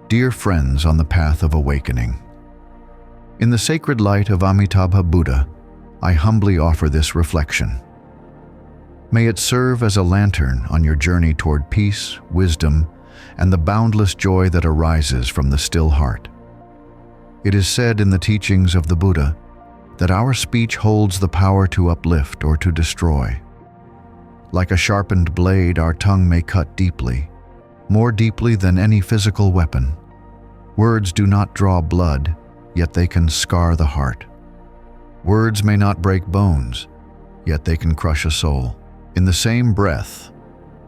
Dear friends on the path of awakening, in the sacred light of Amitabha Buddha, I humbly offer this reflection. May it serve as a lantern on your journey toward peace, wisdom, and the boundless joy that arises from the still heart. It is said in the teachings of the Buddha that our speech holds the power to uplift or to destroy. Like a sharpened blade, our tongue may cut deeply, more deeply than any physical weapon. Words do not draw blood, yet they can scar the heart. Words may not break bones, yet they can crush a soul. In the same breath,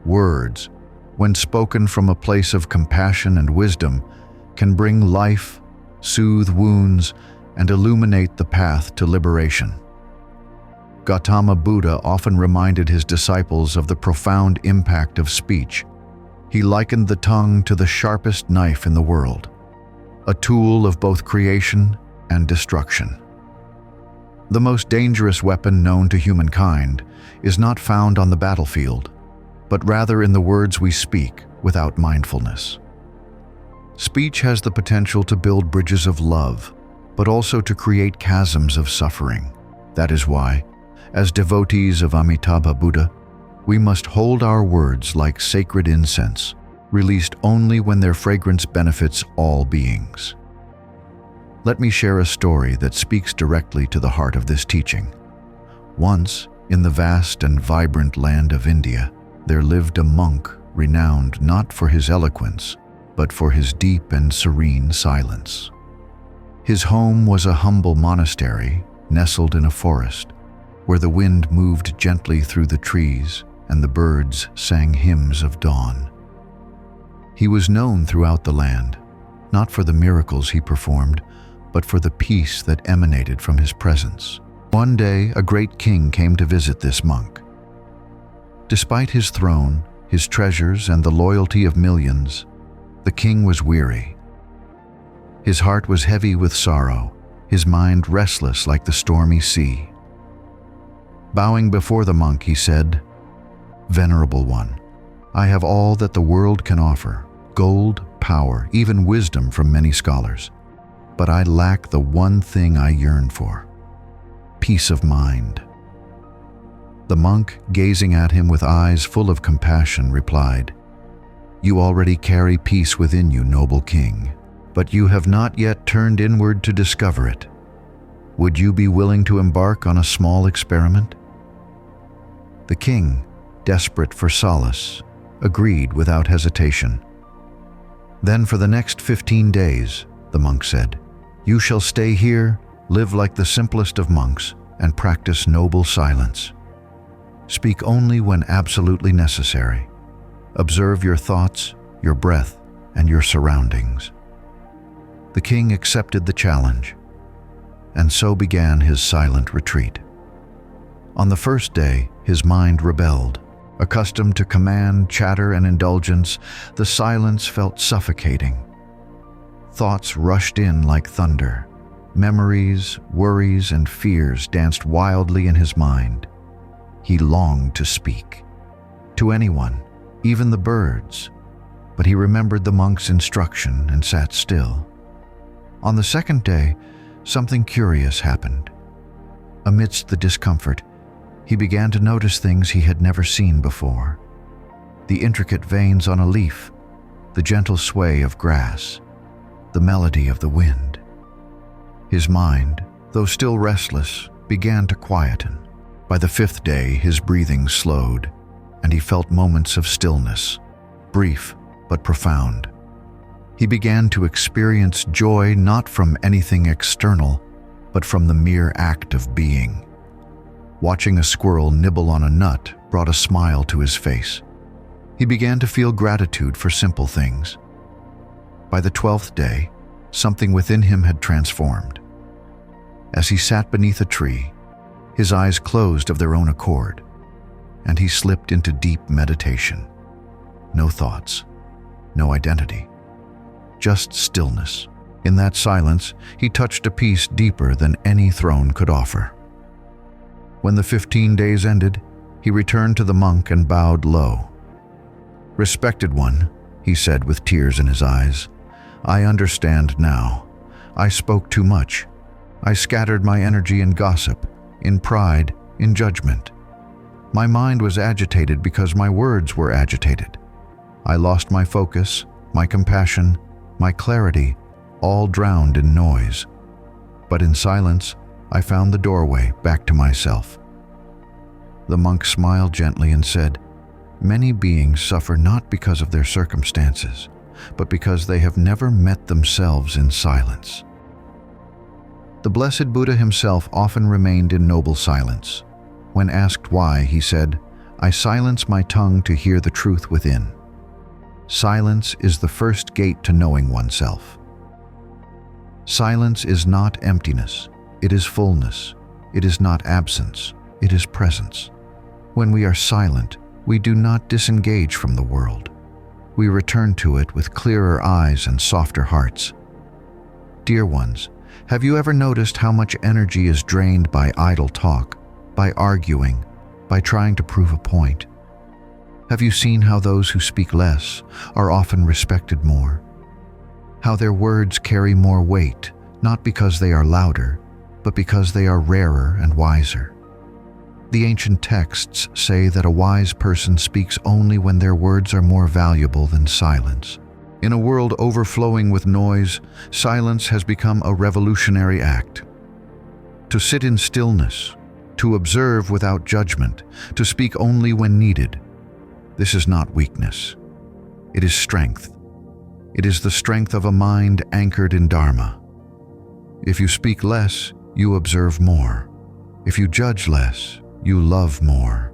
words, when spoken from a place of compassion and wisdom, can bring life, soothe wounds, and illuminate the path to liberation. Gautama Buddha often reminded his disciples of the profound impact of speech. He likened the tongue to the sharpest knife in the world, a tool of both creation and destruction. The most dangerous weapon known to humankind is not found on the battlefield, but rather in the words we speak without mindfulness. Speech has the potential to build bridges of love, but also to create chasms of suffering. That is why, as devotees of Amitabha Buddha, we must hold our words like sacred incense, released only when their fragrance benefits all beings. Let me share a story that speaks directly to the heart of this teaching. Once, in the vast and vibrant land of India, there lived a monk renowned not for his eloquence, but for his deep and serene silence. His home was a humble monastery nestled in a forest, where the wind moved gently through the trees and the birds sang hymns of dawn. He was known throughout the land, not for the miracles he performed, but for the peace that emanated from his presence. One day, a great king came to visit this monk. Despite his throne, his treasures, and the loyalty of millions, the king was weary. His heart was heavy with sorrow, his mind restless like the stormy sea. Bowing before the monk, he said, "Venerable one, I have all that the world can offer, gold, power, even wisdom from many scholars. But I lack the one thing I yearn for, peace of mind." The monk, gazing at him with eyes full of compassion, replied, "You already carry peace within you, noble king, but you have not yet turned inward to discover it. Would you be willing to embark on a small experiment?" The king, desperate for solace, agreed without hesitation. "Then for the next 15 days, the monk said, you shall stay here, live like the simplest of monks, and practice noble silence. Speak only when absolutely necessary. Observe your thoughts, your breath, and your surroundings." The king accepted the challenge, and so began his silent retreat. On the first day, his mind rebelled. Accustomed to command, chatter, and indulgence, the silence felt suffocating. Thoughts rushed in like thunder. Memories, worries, and fears danced wildly in his mind. He longed to speak. To anyone, even the birds. But he remembered the monk's instruction and sat still. On the second day, something curious happened. Amidst the discomfort, he began to notice things he had never seen before. The intricate veins on a leaf, the gentle sway of grass, the melody of the wind. His mind, though still restless, began to quieten. By the fifth day, his breathing slowed, and he felt moments of stillness, brief but profound. He began to experience joy not from anything external, but from the mere act of being. Watching a squirrel nibble on a nut brought a smile to his face. He began to feel gratitude for simple things. By the 12th day, something within him had transformed. As he sat beneath a tree, his eyes closed of their own accord, and he slipped into deep meditation. No thoughts, no identity, just stillness. In that silence, he touched a peace deeper than any throne could offer. When the 15 days ended, he returned to the monk and bowed low. "Respected one," he said with tears in his eyes, I understand now. I spoke too much. I scattered my energy in gossip, in pride, in judgment. My mind was agitated because my words were agitated. I lost my focus, my compassion, my clarity, all drowned in noise. But in silence, I found the doorway back to myself. The monk smiled gently and said, "Many beings suffer not because of their circumstances, but because they have never met themselves in silence." The Blessed Buddha himself often remained in noble silence. When asked why, he said, "I silence my tongue to hear the truth within." Silence is the first gate to knowing oneself. Silence is not emptiness, it is fullness. It is not absence, it is presence. When we are silent, we do not disengage from the world. We return to it with clearer eyes and softer hearts. Dear ones, have you ever noticed how much energy is drained by idle talk, by arguing, by trying to prove a point? Have you seen how those who speak less are often respected more? How their words carry more weight, not because they are louder, but because they are rarer and wiser. The ancient texts say that a wise person speaks only when their words are more valuable than silence. In a world overflowing with noise, silence has become a revolutionary act. To sit in stillness, to observe without judgment, to speak only when needed. This is not weakness. It is strength. It is the strength of a mind anchored in Dharma. If you speak less, you observe more. If you judge less, you love more.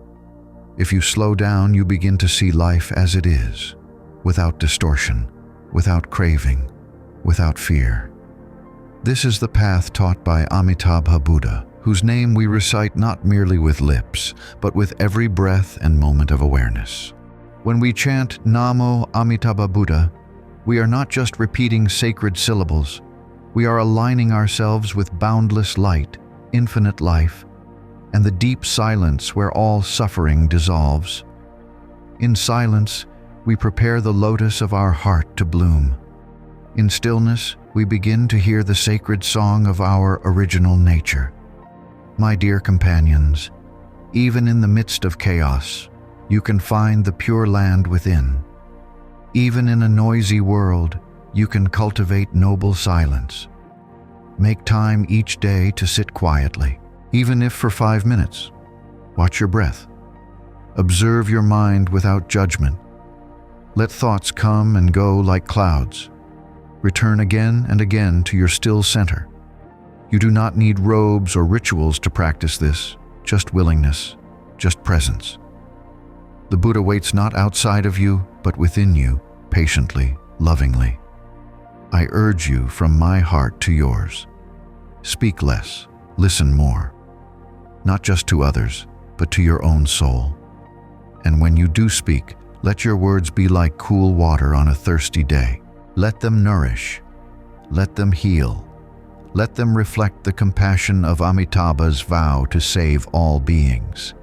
If you slow down, you begin to see life as it is, without distortion, without craving, without fear. This is the path taught by Amitabha Buddha, whose name we recite not merely with lips, but with every breath and moment of awareness. When we chant Namo Amitabha Buddha, we are not just repeating sacred syllables, we are aligning ourselves with boundless light, infinite life, and the deep silence where all suffering dissolves. In silence, we prepare the lotus of our heart to bloom. In stillness, we begin to hear the sacred song of our original nature. My dear companions, even in the midst of chaos, you can find the pure land within. Even in a noisy world, you can cultivate noble silence. Make time each day to sit quietly, even if for 5 minutes. Watch your breath. Observe your mind without judgment. Let thoughts come and go like clouds. Return again and again to your still center. You do not need robes or rituals to practice this, just willingness, just presence. The Buddha waits not outside of you, but within you, patiently, lovingly. I urge you from my heart to yours. Speak less, listen more. Not just to others, but to your own soul. And when you do speak, let your words be like cool water on a thirsty day. Let them nourish. Let them heal. Let them reflect the compassion of Amitabha's vow to save all beings.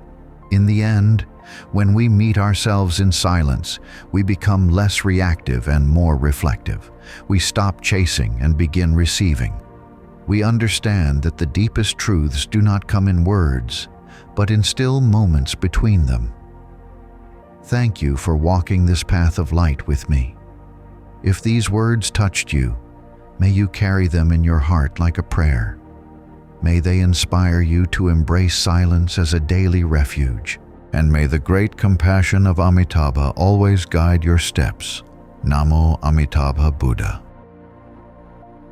In the end, when we meet ourselves in silence, we become less reactive and more reflective. We stop chasing and begin receiving. We understand that the deepest truths do not come in words, but in still moments between them. Thank you for walking this path of light with me. If these words touched you, may you carry them in your heart like a prayer. May they inspire you to embrace silence as a daily refuge. And may the great compassion of Amitabha always guide your steps. Namo Amitabha Buddha.